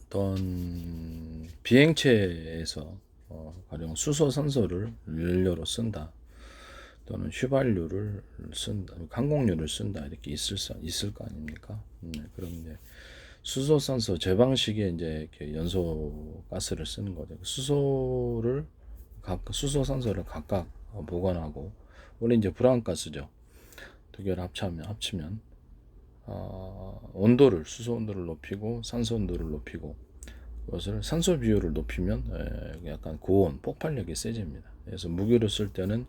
어떤 비행체에서 가령 수소, 산소를 연료로 쓴다 또는 휘발유를 쓴다, 항공유를 쓴다 이렇게 있을 거 아닙니까? 그럼 이제 수소, 산소 제 방식의 이제 이렇게 연소 가스를 쓰는 거죠. 수소, 산소를 각각 보관하고 원래 이제 불안가스죠. 두 개를 합치면 온도를 수소 온도를 높이고 산소 온도를 높이고 그것을 산소 비율을 높이면 약간 고온 폭발력이 세집니다. 그래서 무기를 쓸 때는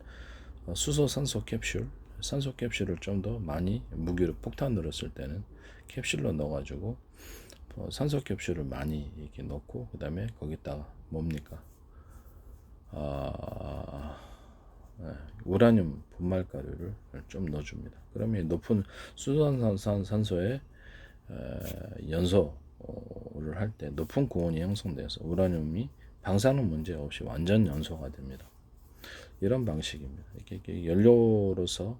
수소 산소 캡슐 산소 캡슐을 좀 더 많이 무기를 폭탄으로 쓸 때는 캡슐로 넣어가지고 산소 캡슐을 많이 이렇게 넣고 그 다음에 거기다가 뭡니까 우라늄 분말가루를 좀 넣어줍니다. 그러면 높은 수소산소의 연소를 할 때 높은 고온이 형성돼서 우라늄이 방사능 문제 없이 완전 연소가 됩니다. 이런 방식입니다. 이렇게 연료로서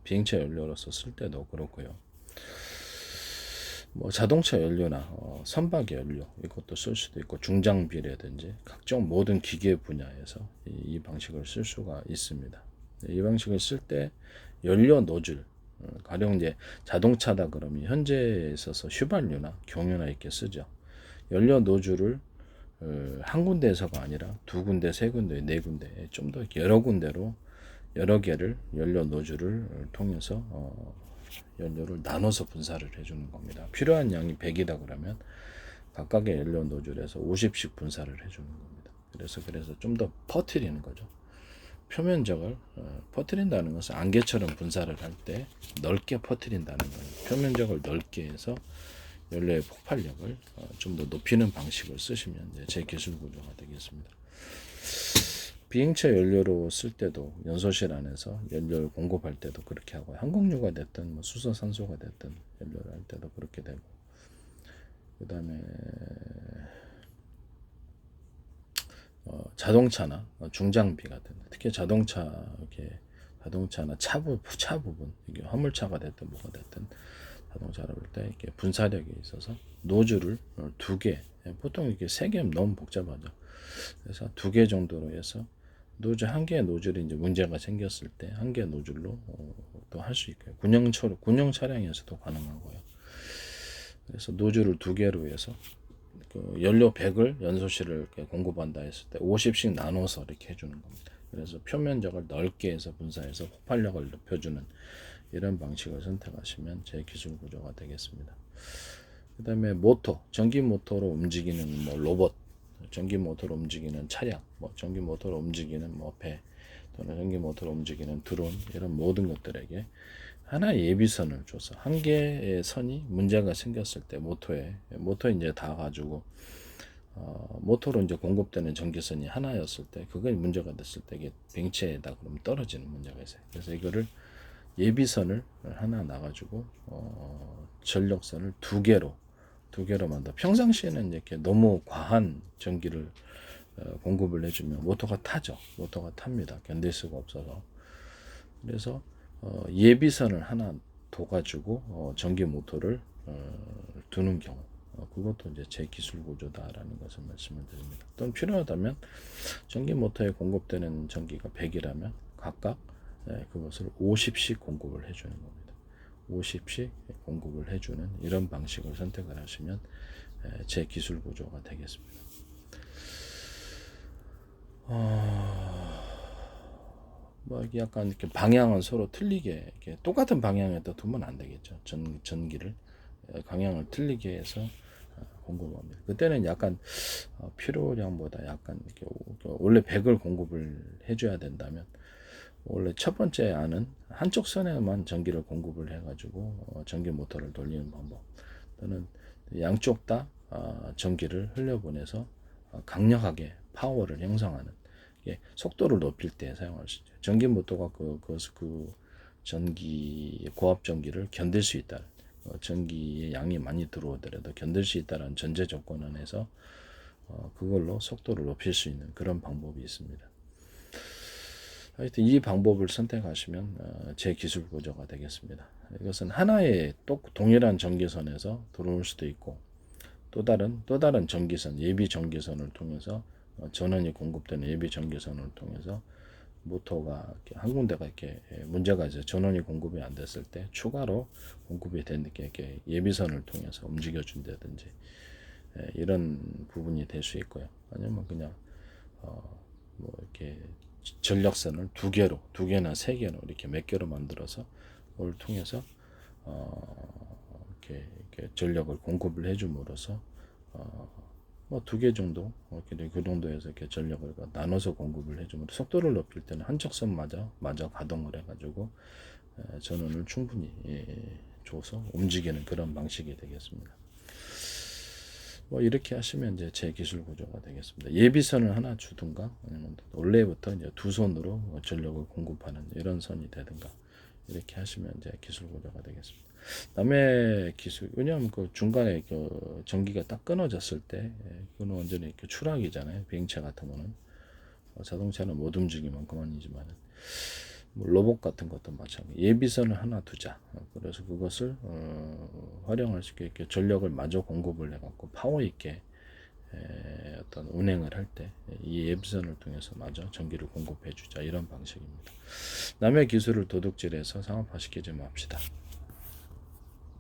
비행체 연료로서 쓸 때도 그렇고요. 뭐 자동차 연료나 선박 연료 이것도 쓸 수도 있고 중장비라든지 각종 모든 기계 분야에서 이 방식을 쓸 수가 있습니다. 이 방식을 쓸 때 연료 노즐 가령 이제 자동차다 그러면 현재에 있어서 휘발유나 경유나 이렇게 쓰죠. 연료 노즐을 한 군데에서가 아니라 두 군데, 세 군데, 네 군데 좀 더 여러 군데로 여러 개를 연료 노즐을 통해서 연료를 나눠서 분사를 해주는 겁니다. 필요한 양이 100이다 그러면 각각의 연료 노즐에서 50씩 분사를 해주는 겁니다. 그래서 좀 더 퍼뜨리는 거죠. 표면적을 퍼뜨린다는 것은 안개처럼 분사를 할 때 넓게 퍼뜨린다는 거예요. 표면적을 넓게 해서 연료의 폭발력을 좀 더 높이는 방식을 쓰시면 제 기술 구조가 되겠습니다. 비행체 연료로 쓸 때도 연소실 안에서 연료를 공급할 때도 그렇게 하고 항공유가 됐든 뭐 수소 산소가 됐든 연료를 할 때도 그렇게 되고 그 다음에 자동차나 중장비 같은 특히 자동차나 차 부분 이게 화물차가 됐든 뭐가 됐든 자동차를 볼 때 이렇게 분사력이 있어서 노즐을 두 개, 보통 이렇게 세 개면 너무 복잡하죠. 그래서 두 개 정도로 해서 노즐 한 개의 노즐이 이제 문제가 생겼을 때 한 개의 노즐로 또 할 수 있고요. 군용 차량에서도 가능하고요. 그래서 노즐을 두 개로 해서 그 연료 100을 연소실을 공급한다 했을 때 50씩 나눠서 이렇게 해주는 겁니다. 그래서 표면적을 넓게 해서 분사해서 폭발력을 높여주는 이런 방식을 선택하시면 제 기술 구조가 되겠습니다. 그 다음에 모터, 전기 모터로 움직이는 뭐 로봇, 전기 모터로 움직이는 차량, 뭐 전기 모터로 움직이는 뭐 배, 또는 전기 모터로 움직이는 드론 이런 모든 것들에게 하나의 예비선을 줘서 한 개의 선이 문제가 생겼을 때 모터에 이제 다 가지고 모터로 이제 공급되는 전기선이 하나였을 때 그게 문제가 됐을 때 이게 뱅체에다 그러면 떨어지는 문제가 있어요. 그래서 이거를 예비선을 하나 놔가지고 전력선을 두 개로 만들어. 평상시에는 이렇게 너무 과한 전기를 공급을 해주면 모터가 타죠. 모터가 탑니다. 견딜 수가 없어서. 그래서 예비선을 하나 둬가지고 전기 모터를 두는 경우 그것도 이제 제 기술 구조다라는 것을 말씀을 드립니다. 또는 필요하다면 전기 모터에 공급되는 전기가 100이라면 각각 그것을 50씩 공급을 해주는 겁니다. 50씩 공급을 해주는 이런 방식을 선택을 하시면 제 기술 구조가 되겠습니다. 뭐 약간 이렇게 방향은 서로 틀리게 이렇게 똑같은 방향에다 두면 안 되겠죠. 전기를 방향을 틀리게 해서 공급합니다. 그때는 약간 필요량보다 약간 이렇게 원래 100을 공급을 해줘야 된다면 원래 첫 번째 안은 한쪽 선에만 전기를 공급을 해가지고 전기 모터를 돌리는 방법 또는 양쪽 다 전기를 흘려보내서 강력하게 파워를 형성하는 속도를 높일 때 사용할 수 있죠. 전기 모터가 그 전기 고압 전기를 견딜 수 있다. 전기의 양이 많이 들어오더라도 견딜 수 있다는 전제 조건 안에서 그걸로 속도를 높일 수 있는 그런 방법이 있습니다. 하여튼 이 방법을 선택하시면 제 기술 구조가 되겠습니다. 이것은 하나의 동일한 전기선에서 들어올 수도 있고 또 다른 전기선, 예비 전기선을 통해서 전원이 공급되는 예비 전기선을 통해서 모터가 이렇게 한 군데가 이렇게 문제가 있어요. 전원이 공급이 안 됐을 때 추가로 공급이 되는 게 이렇게 예비선을 통해서 움직여 준다든지 이런 부분이 될 수 있고요. 아니면 그냥 뭐 이렇게 전력선을 두 개나 세 개로 이렇게 몇 개로 만들어서 그걸 통해서 이렇게 전력을 공급을 해줌으로써 뭐 두 개 정도 이렇게 그 정도에서 이렇게 전력을 나눠서 공급을 해주면 속도를 높일 때는 한쪽 선마저 가동을 해가지고 전원을 충분히 줘서 움직이는 그런 방식이 되겠습니다. 뭐 이렇게 하시면 이제 제 기술 구조가 되겠습니다. 예비선을 하나 주든가 아니면 원래부터 이제 두 손으로 전력을 공급하는 이런 선이 되든가 이렇게 하시면 이제 기술 구조가 되겠습니다. 남의 기술, 왜냐하면 그 중간에 그 전기가 딱 끊어졌을 때 그건 완전히 이렇게 추락이잖아요. 비행체 같은 거는 자동차는 못 움직이면 그만이지만 뭐 로봇 같은 것도 마찬가지. 예비선을 하나 두자. 그래서 그것을 활용할 수 있게 이렇게 전력을 마저 공급을 해갖고 파워 있게 어떤 운행을 할 때 이 예비선을 통해서 마저 전기를 공급해 주자 이런 방식입니다. 남의 기술을 도둑질해서 상업화시키지 맙시다.